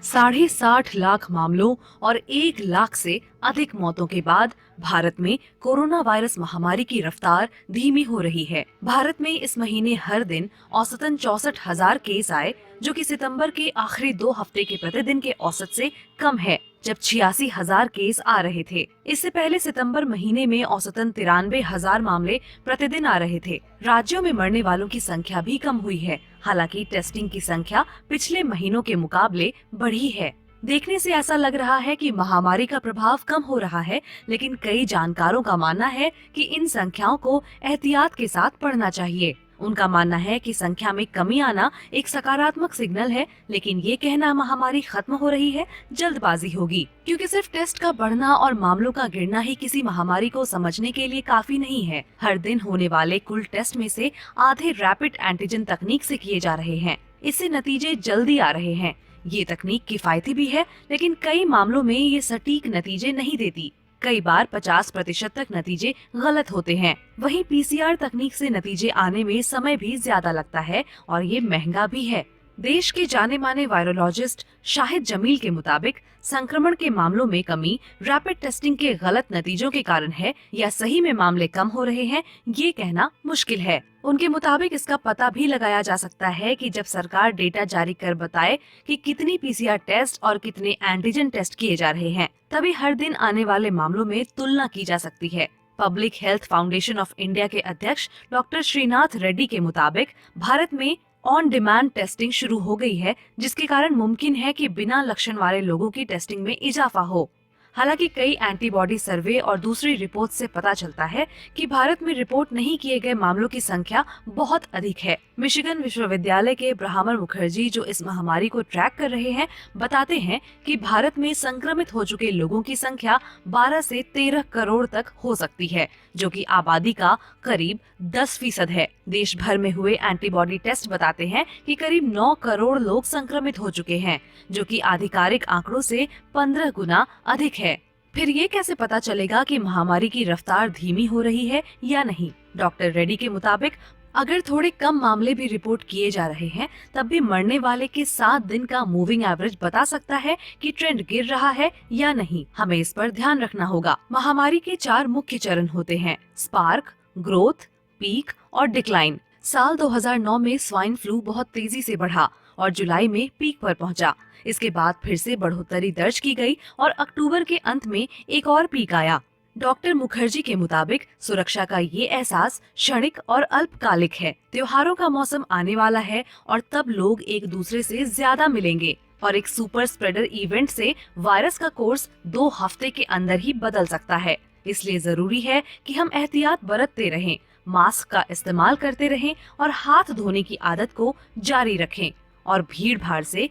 60.5 लाख मामलों और 1 लाख से अधिक मौतों के बाद भारत में कोरोना वायरस महामारी की रफ्तार धीमी हो रही है। भारत में इस महीने हर दिन औसतन 64,000 केस आए, जो कि सितंबर के आखिरी 2 हफ्ते के प्रतिदिन के औसत से कम है, जब 86,000 केस आ रहे थे। इससे पहले सितंबर महीने में औसतन 93,000 मामले प्रतिदिन आ रहे थे। राज्यों में मरने वालों की संख्या भी कम हुई है। हालांकि टेस्टिंग की संख्या पिछले महीनों के मुकाबले बढ़ी है। देखने से ऐसा लग रहा है कि महामारी का प्रभाव कम हो रहा है, लेकिन कई जानकारों का मानना है कि इन संख्याओं को एहतियात के साथ पढ़ना चाहिए। उनका मानना है कि संख्या में कमी आना एक सकारात्मक सिग्नल है, लेकिन ये कहना महामारी खत्म हो रही है जल्दबाजी होगी, क्योंकि सिर्फ टेस्ट का बढ़ना और मामलों का गिरना ही किसी महामारी को समझने के लिए काफी नहीं है। हर दिन होने वाले कुल टेस्ट में से आधे रैपिड एंटीजन तकनीक से किए जा रहे हैं। इससे नतीजे जल्दी आ रहे हैं। ये तकनीक किफायती भी है, लेकिन कई मामलों में ये सटीक नतीजे नहीं देती। कई बार 50% तक नतीजे गलत होते हैं। वहीं पीसीआर तकनीक से नतीजे आने में समय भी ज्यादा लगता है और ये महंगा भी है। देश के जाने माने वायरोलॉजिस्ट शाहिद जमील के मुताबिक संक्रमण के मामलों में कमी रैपिड टेस्टिंग के गलत नतीजों के कारण है या सही में मामले कम हो रहे हैं, ये कहना मुश्किल है। उनके मुताबिक इसका पता भी लगाया जा सकता है कि जब सरकार डेटा जारी कर बताए कि कितनी पीसीआर टेस्ट और कितने एंटीजन टेस्ट किए जा रहे हैं, तभी हर दिन आने वाले मामलों में तुलना की जा सकती है। Public health foundation of India के अध्यक्ष डॉक्टर श्रीनाथ रेड्डी के मुताबिक भारत में ऑन डिमांड टेस्टिंग शुरू हो गई है, जिसके कारण मुमकिन है कि बिना लक्षण वाले लोगों की टेस्टिंग में इजाफा हो। हालांकि कई एंटीबॉडी सर्वे और दूसरी रिपोर्ट से पता चलता है कि भारत में रिपोर्ट नहीं किए गए मामलों की संख्या बहुत अधिक है। मिशिगन विश्वविद्यालय के ब्राह्मण मुखर्जी, जो इस महामारी को ट्रैक कर रहे हैं, बताते हैं कि भारत में संक्रमित हो चुके लोगों की संख्या 12 से 13 करोड़ तक हो सकती है, जो कि आबादी का करीब 10% है। देश भर में हुए एंटीबॉडी टेस्ट बताते हैं कि करीब 9 करोड़ लोग संक्रमित हो चुके हैं, जो कि आधिकारिक आंकड़ों से 15 गुना अधिक है। फिर ये कैसे पता चलेगा कि महामारी की रफ्तार धीमी हो रही है या नहीं? डॉक्टर रेड्डी के मुताबिक अगर थोड़े कम मामले भी रिपोर्ट किए जा रहे हैं, तब भी मरने वाले के 7 दिन का मूविंग एवरेज बता सकता है कि ट्रेंड गिर रहा है या नहीं। हमें इस पर ध्यान रखना होगा। महामारी के 4 मुख्य चरण होते हैं: स्पार्क, ग्रोथ, पीक और डिक्लाइन। साल 2009 में स्वाइन फ्लू बहुत तेजी से बढ़ा और जुलाई में पीक पर पहुंचा। इसके बाद फिर से बढ़ोतरी दर्ज की गई और अक्टूबर के अंत में एक और पीक आया। डॉक्टर मुखर्जी के मुताबिक सुरक्षा का ये एहसास क्षणिक और अल्पकालिक है। त्योहारों का मौसम आने वाला है और तब लोग एक दूसरे से ज्यादा मिलेंगे और एक सुपर स्प्रेडर इवेंट से वायरस का कोर्स 2 हफ्ते के अंदर ही बदल सकता है। इसलिए जरूरी है कि हम एहतियात बरतते रहें, मास्क का इस्तेमाल करते रहें और हाथ धोने की आदत को जारी रखें और भीड़ भाड़ से